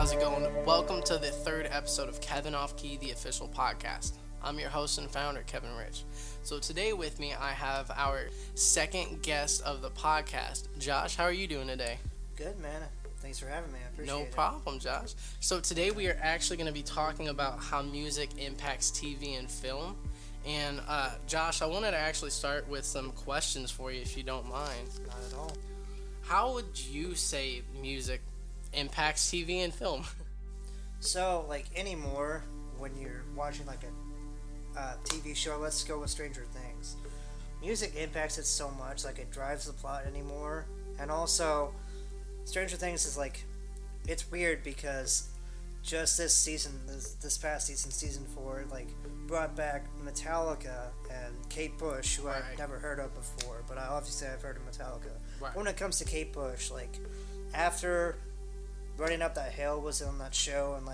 how's it going? Welcome to the third episode of Kevin Off Key, the official podcast. I'm your host and founder, Kevin Rich. So today with me, I have our second guest of the podcast. Josh, how are you doing today? Good, man. Thanks for having me. I appreciate it. No problem, Josh. So today we are actually going to be talking about how music impacts TV and film. And Josh, I wanted to actually start with some questions for you, if you don't mind. Not at all. How would you say music impacts TV and film? So, anymore, when you're watching, a TV show, let's go with Stranger Things. Music impacts it so much, it drives the plot anymore. And also, Stranger Things is, it's weird because just this season, this past season, season 4, brought back Metallica and Kate Bush, who Right. I've never heard of before, but obviously I've heard of Metallica. Right. When it comes to Kate Bush, after Running Up That Hill was on that show, and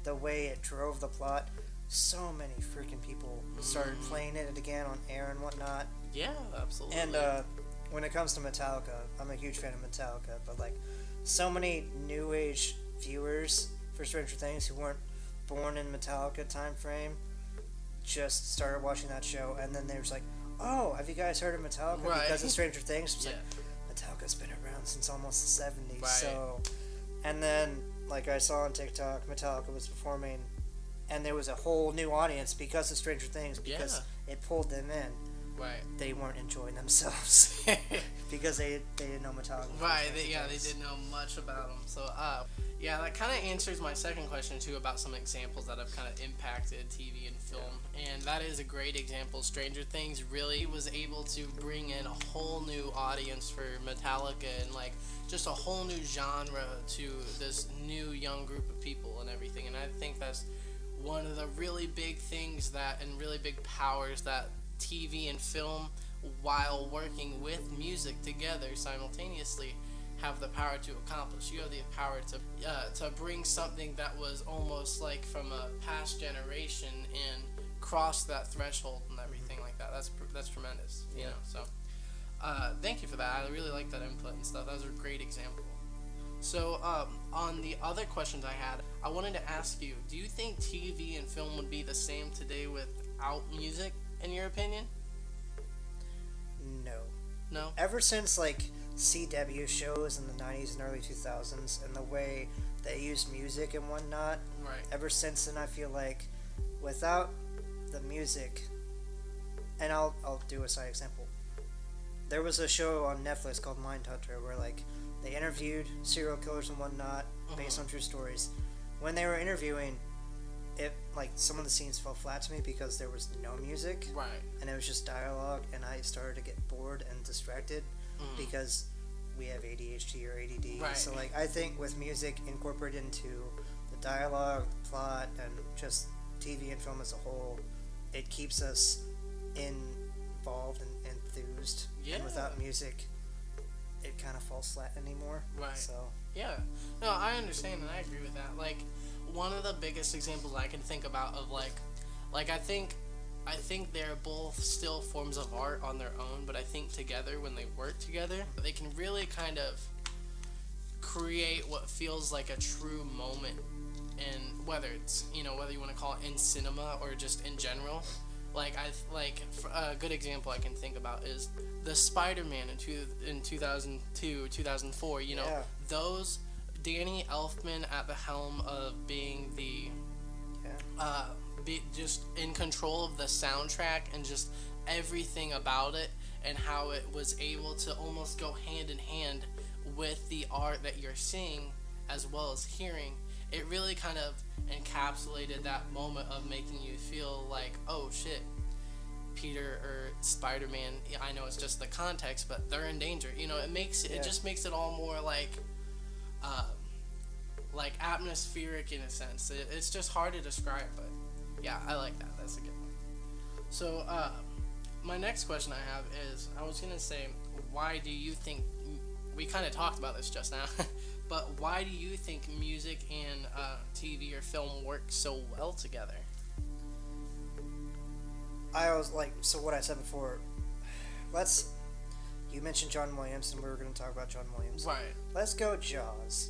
the way it drove the plot, so many freaking people started playing it again on air and whatnot. Yeah, absolutely. And when it comes to Metallica, I'm a huge fan of Metallica, but so many new age viewers for Stranger Things who weren't born in Metallica time frame just started watching that show, and then they was like, "Oh, have you guys heard of Metallica?" Right. Because of Stranger Things. It's Yeah. Metallica's been around since almost the 70s. Right. So, and then I saw on TikTok, Metallica was performing, and there was a whole new audience because of Stranger Things, because it pulled them in. Right. They weren't enjoying themselves because they didn't know Metallica. Right. They didn't know much about them. So, that kind of answers my second question too about some examples that have kind of impacted TV and film, and that is a great example. Stranger Things really was able to bring in a whole new audience for Metallica and just a whole new genre to this new young group of people and everything. And I think that's one of the really big things and really big powers that TV and film, while working with music together simultaneously, have the power to accomplish. You have the power to bring something that was almost from a past generation and cross that threshold and everything like that. That's tremendous. You know. So thank you for that. I really like that input and stuff. That was a great example. So on the other questions I had, I wanted to ask you: do you think TV and film would be the same today without music? In your opinion? No. Ever since CW shows in the 90s and early 2000s, and the way they used music and whatnot, Right. ever since then I feel without the music, and I'll do a side example. There was a show on Netflix called Mindhunter where they interviewed serial killers and whatnot based on true stories. When they were interviewing, it some of the scenes fell flat to me because there was no music, Right. and it was just dialogue, and I started to get bored and distracted because we have ADHD or ADD. Right. So I think with music incorporated into the dialogue, the plot, and just TV and film as a whole, it keeps us involved and enthused. Yeah. And without music, it kind of falls flat anymore. Right. So Yeah. No, I understand and I agree with that. One of the biggest examples I can think about of I think they're both still forms of art on their own, but I think together, when they work together, they can really kind of create what feels like a true moment. And whether it's, whether you want to call it in cinema or just in general, a good example I can think about is the Spider-Man in 2002, 2004. Those Danny Elfman at the helm of being just in control of the soundtrack and just everything about it, and how it was able to almost go hand in hand with the art that you're seeing as well as hearing. It really kind of encapsulated that moment of making you feel oh shit, Peter or Spider-Man, I know it's just the context, but they're in danger. It just makes it all more atmospheric in a sense. It's just hard to describe, but yeah, I like that. That's a good one. So my next question I have is, I was gonna say, why do you think, we kind of talked about this just now, but why do you think music and TV or film work so well together? I was so what I said before, you mentioned John Williams, and we were going to talk about John Williams. Right. Let's go Jaws.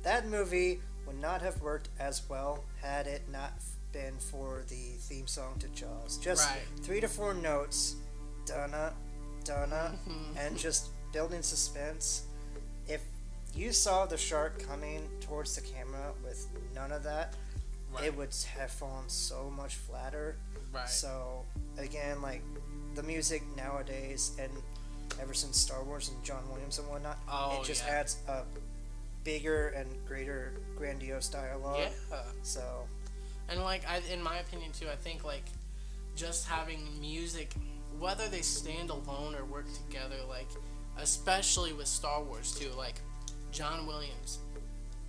That movie would not have worked as well had it not been for the theme song to Jaws. Just Right. 3 to 4 notes, donna, donna, and just building suspense. If you saw the shark coming towards the camera with none of that, Right. it would have fallen so much flatter. Right. So again, like the music nowadays, and ever since Star Wars and John Williams and whatnot, Oh, it just yeah. adds a bigger and greater grandiose dialogue. Yeah. So And like, in my opinion too, I think like just having music, whether they stand alone or work together, like especially with Star Wars too, like John Williams,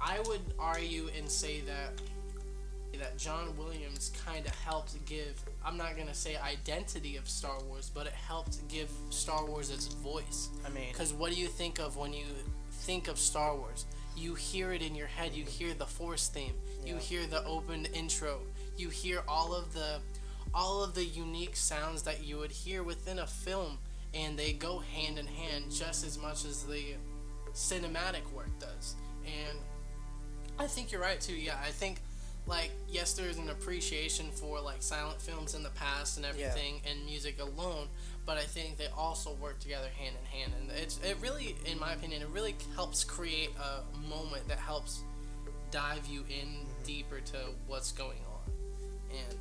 I would argue and say that John Williams kind of helped give, I'm not gonna say identity of Star Wars, but it helped give Star Wars its voice. I mean, Because what do you think of when you think of Star Wars? You hear it in your head. You hear the Force theme. You Yeah. hear the open intro. You hear all of the unique sounds that you would hear within a film, and they go hand in hand just as much as the cinematic work does. And I think you're right too. Yeah, I think like yes, there's an appreciation for like silent films in the past and everything, and music alone. But I think they also work together hand in hand, and it really, in my opinion, it really helps create a moment that helps dive you in deeper to what's going on. And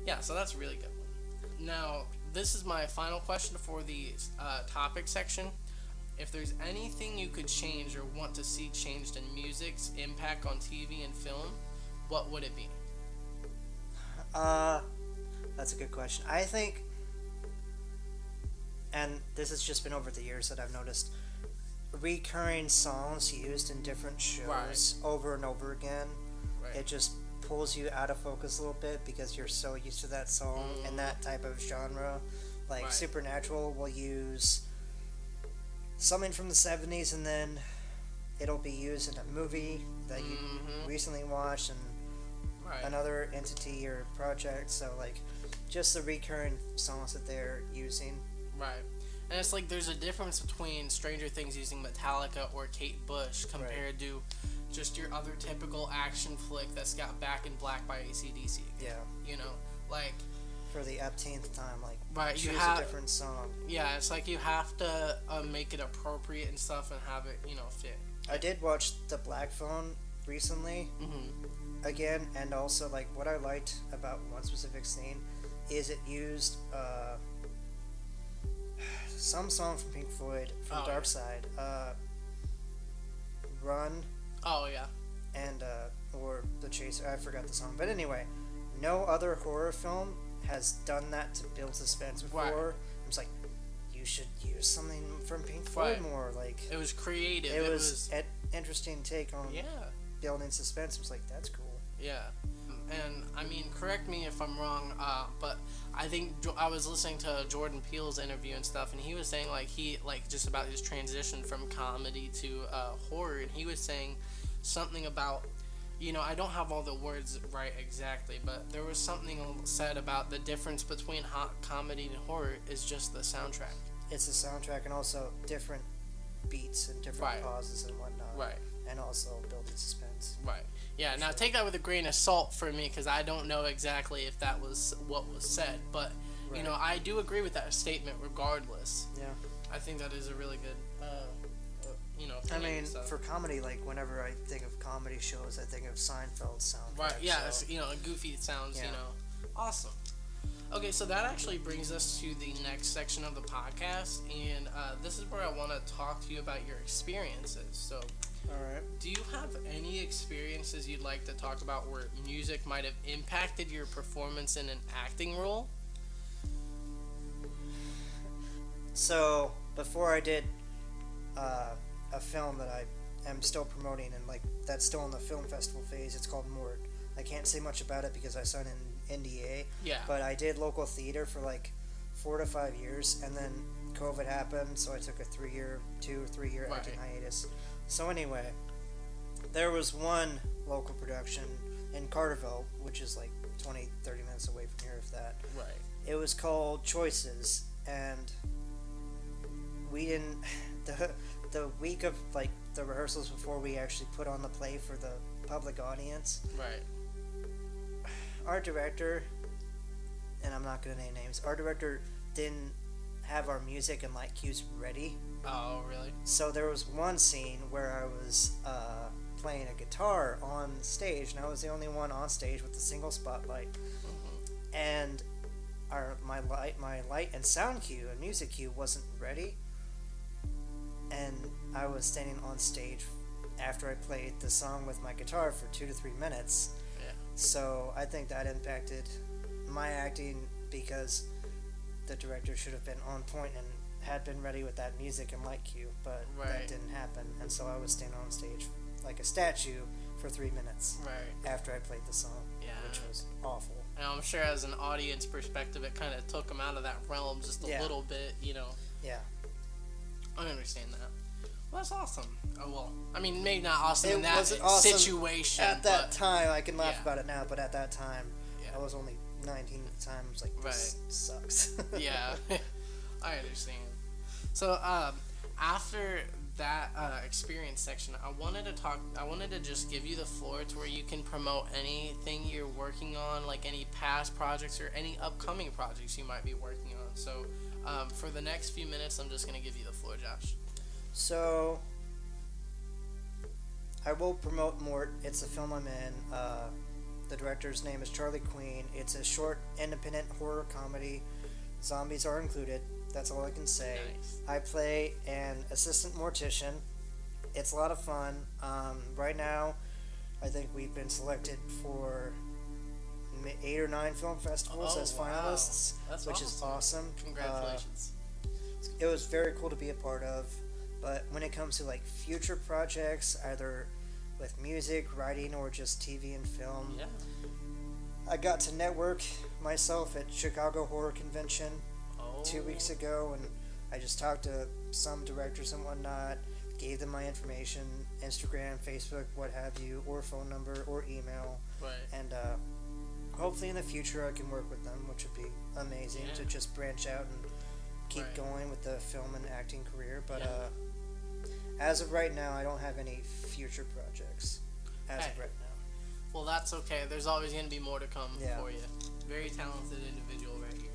yeah, so that's a really good one. Now, this is my final question for the topic section. If there's anything you could change or want to see changed in music's impact on TV and film, what would it be? that's a good question. I think, and this has just been over the years that I've noticed, recurring songs used in different shows over and over again. Right. It just pulls you out of focus a little bit because you're so used to that song and that type of genre. Like Right. Supernatural will use something from the 70s, and then it'll be used in a movie that you recently watched, and Right. another entity or project. So like just the recurring songs that they're using. Right. And it's like there's a difference between Stranger Things using Metallica or Kate Bush compared to just your other typical action flick that's got Back in Black by AC/DC. Yeah. You know, like, For the upteenth time, like right, choose you have a different song. yeah, it's like you have to make it appropriate and stuff and have it, fit. I did watch The Black Phone recently again, and also like what I liked about one specific scene is it used some song from Pink Floyd from Oh, Dark yeah. Side, Run, Oh yeah. and or The Chaser. I forgot the song, but anyway, no other horror film has done that to build suspense before. Right. I was like, you should use something from Pink Floyd Right. more. Like It was creative. it was an interesting take on yeah. building suspense. I was like, that's cool. Yeah. And I mean, correct me if I'm wrong, but I think I was listening to Jordan Peele's interview and stuff, and he was saying just about his transition from comedy to horror, and he was saying something about, I don't have all the words right exactly, but there was something said about the difference between comedy and horror is just the soundtrack. It's a soundtrack, and also different beats and different Right. pauses and whatnot. Right. And also building suspense. Right. Yeah. Now take that with a grain of salt for me, because I don't know exactly if that was what was said, but Right. I do agree with that statement. Regardless, Yeah. I think that is a really good, I opinion mean, and stuff. for comedy, like whenever I think of comedy shows, I think of Seinfeld's soundtrack. Right. Yeah. So, It's, goofy sounds. Yeah. Awesome. Okay, so that actually brings us to the next section of the podcast, and this is where I want to talk to you about your experiences. So, all right. do you have any experiences you'd like to talk about where music might have impacted your performance in an acting role? So before I did a film that I am still promoting, and like that's still in the film festival phase. It's called Mort. I can't say much about it because I signed an NDA. Yeah. But I did local theater for like 4 to 5 years, and then COVID happened, so I took a 2 or 3 year acting hiatus. So anyway, there was one local production in Carterville, which is like 20, 30 minutes away from here, if that. Right. It was called Choices, and we didn't. The week of like the rehearsals before we actually put on the play for the public audience. Right. Our director, and I'm not going to name names, our director didn't have our music and light cues ready. Oh, really? So there was one scene where I was playing a guitar on stage, and I was the only one on stage with a single spotlight. Mm-hmm. And my light and sound cue and music cue wasn't ready, and I was standing on stage after I played the song with my guitar for 2 to 3 minutes. Yeah. So I think that impacted my acting because the director should have been on point and had been ready with that music and light cue, but that didn't happen, and so I was standing on stage like a statue for 3 minutes after I played the song, which was awful. And I'm sure as an audience perspective, it kind of took them out of that realm just a little bit, you know. Yeah. I understand that. Well, that's awesome. Oh, well, I mean, maybe not awesome in that awesome situation. At that time, I can laugh about it now, but at that time, I was only 19 at the time. I was like, this sucks. Yeah, I understand. So, after that experience section, I wanted to just give you the floor to where you can promote anything you're working on, like any past projects or any upcoming projects you might be working on. So, for the next few minutes, I'm just going to give you the floor, Josh. So, I will promote Mort. It's a film I'm in. The director's name is Charlie Queen. It's a short, independent horror comedy. Zombies are included. That's all I can say. Nice. I play an assistant mortician. It's a lot of fun. Right now, I think we've been selected for 8 or 9 film festivals as finalists, which is awesome. Congratulations. It was very cool to be a part of. But when it comes to like future projects, either with music, writing, or just TV and film, I got to network myself at Chicago Horror Convention 2 weeks ago, and I just talked to some directors and whatnot, gave them my information, Instagram, Facebook, what have you, or phone number, or email, and hopefully in the future I can work with them, which would be amazing to just branch out and keep going with the film and acting career. But as of right now, I don't have any future projects as of right now. Well, that's okay. There's always going to be more to come for you. Very talented individual right here.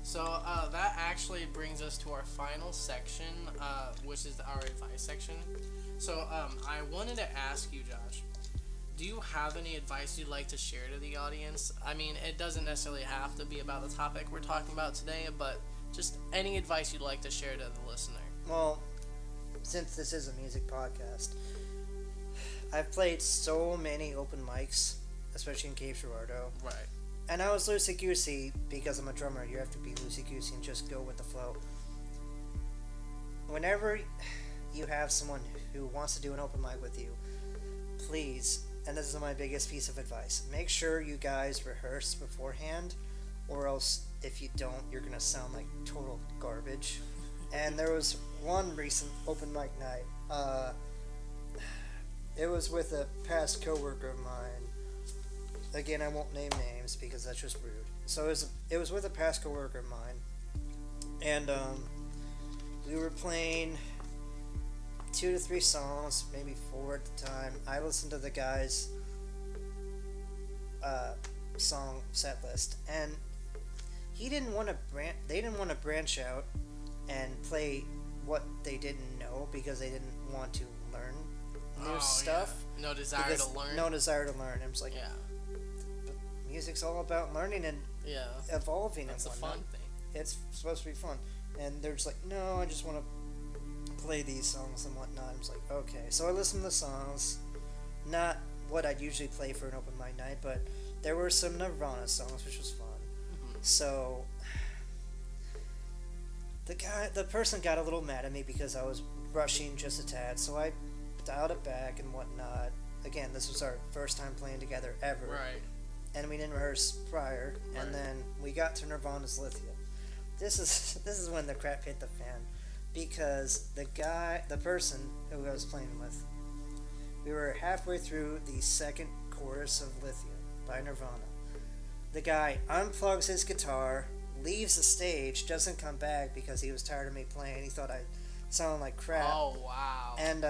So that actually brings us to our final section, which is our advice section. So I wanted to ask you, Josh, do you have any advice you'd like to share to the audience? I mean, it doesn't necessarily have to be about the topic we're talking about today, but just any advice you'd like to share to the listener. Well, since this is a music podcast, I've played so many open mics, especially in Cape Girardeau. Right. And I was loosey-goosey because I'm a drummer. You have to be loosey-goosey and just go with the flow. Whenever you have someone who wants to do an open mic with you, please, and this is my biggest piece of advice, make sure you guys rehearse beforehand, or else if you don't, you're going to sound like total garbage. And there was one recent open mic night. It was with a past coworker of mine. Again, I won't name names because that's just rude. So it was with a past coworker of mine, and we were playing 2 to 3 songs, maybe 4 at the time. I listened to the guy's song set list, and they didn't want to branch out and play what they didn't know because they didn't want to learn new stuff. No desire to learn. No desire to learn. I was like, music's all about learning and evolving. That's and a whatnot. fun thing. It's supposed to be fun. And they're just like, no, I just want to play these songs and whatnot. I'm just like, okay. So I listened to the songs, not what I'd usually play for an open mic night, but there were some Nirvana songs, which was fun. Mm-hmm. So the person got a little mad at me because I was rushing just a tad, so I dialed it back and whatnot. Again, this was our first time playing together ever. Right. And we didn't rehearse prior, and then we got to Nirvana's Lithium. This is when the crap hit the fan, because the person who I was playing with, we were halfway through the second chorus of Lithium by Nirvana. The guy unplugs his guitar, leaves the stage, doesn't come back because he was tired of me playing. He thought I sounded like crap. Oh, wow. And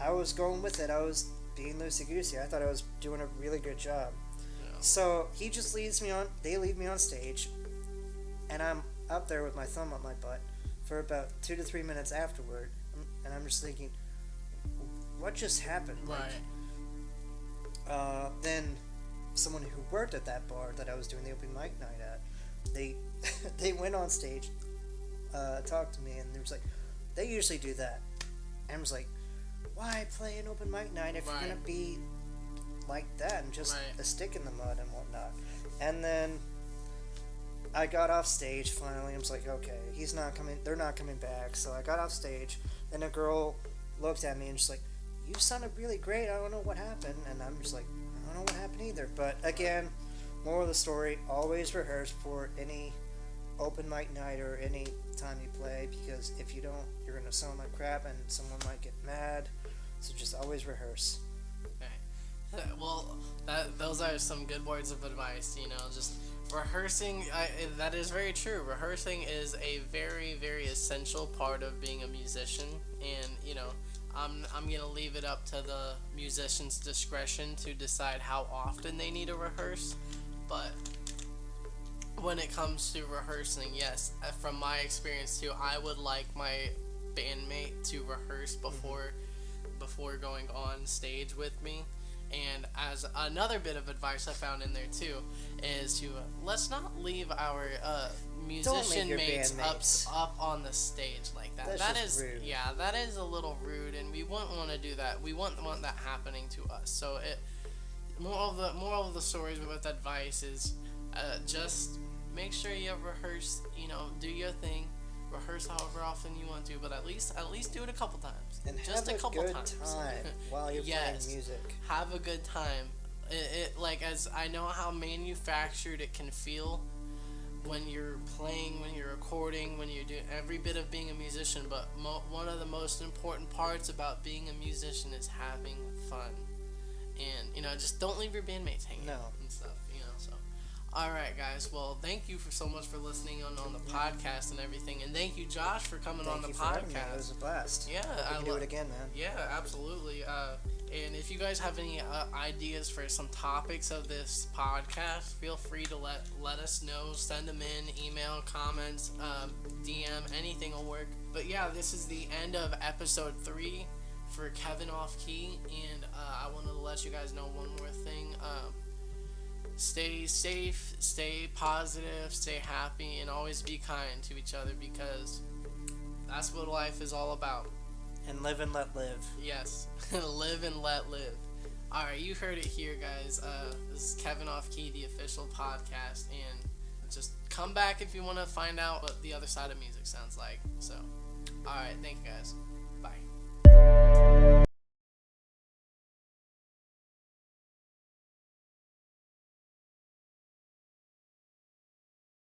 I was going with it. I was being loosey-goosey. I thought I was doing a really good job. Yeah. So he just leads me on. They leave me on stage, and I'm up there with my thumb on my butt for about 2 to 3 minutes afterward, and I'm just thinking, what just happened? Right. Then someone who worked at that bar that I was doing the open mic night at, they they went on stage, talked to me, and they was like, they usually do that. And I was like, why play an open mic night if you're gonna be like that and just a stick in the mud and whatnot? And then I got off stage finally. I was like, okay, he's not coming. They're not coming back. So I got off stage, and a girl looked at me and just like, you sounded really great. I don't know what happened. And I'm just like, I don't know what happened either. But again, moral of the story: always rehearse for any open mic night or any time you play, because if you don't, you're gonna sound like crap and someone might get mad. So just always rehearse. Okay. Well, those are some good words of advice. You know, just rehearsing. That is very true. Rehearsing is a very, very essential part of being a musician, and you know, I'm gonna leave it up to the musician's discretion to decide how often they need to rehearse. But when it comes to rehearsing, yes, from my experience too, I would like my bandmate to rehearse before going on stage with me. And as another bit of advice I found in there too is to let's not leave our musician mates up on the stage like that. That's that is rude. Yeah, that is a little rude, and we wouldn't want to do that. We wouldn't want that happening to us. So moral of the stories with advice is just make sure you rehearse. You know, do your thing. Rehearse however often you want to, but at least do it a couple times. And just have a couple good times time while you're playing music. Have a good time. It like, as I know how manufactured it can feel when you're playing, when you're recording, when you're doing every bit of being a musician. But one of the most important parts about being a musician is having fun, and you know, just don't leave your bandmates hanging and stuff. You know, so. All right, guys. Well, thank you so much for listening on the podcast and everything, and thank you, Josh, for coming on the podcast. It was a blast. Yeah, I can do it again, man. Yeah, absolutely. And if you guys have any ideas for some topics of this podcast, feel free to let us know. Send them in, email, comments, DM, anything will work. But yeah, this is the end of episode 3 for Kevin Off Key, and I wanted to let you guys know one more thing. Stay safe, stay positive, stay happy, and always be kind to each other, because that's what life is all about. And live and let live. Yes, live and let live. Alright, you heard it here, guys. This is Kevin Off Key, the official podcast, and just come back if you want to find out what the other side of music sounds like. So, alright, thank you, guys.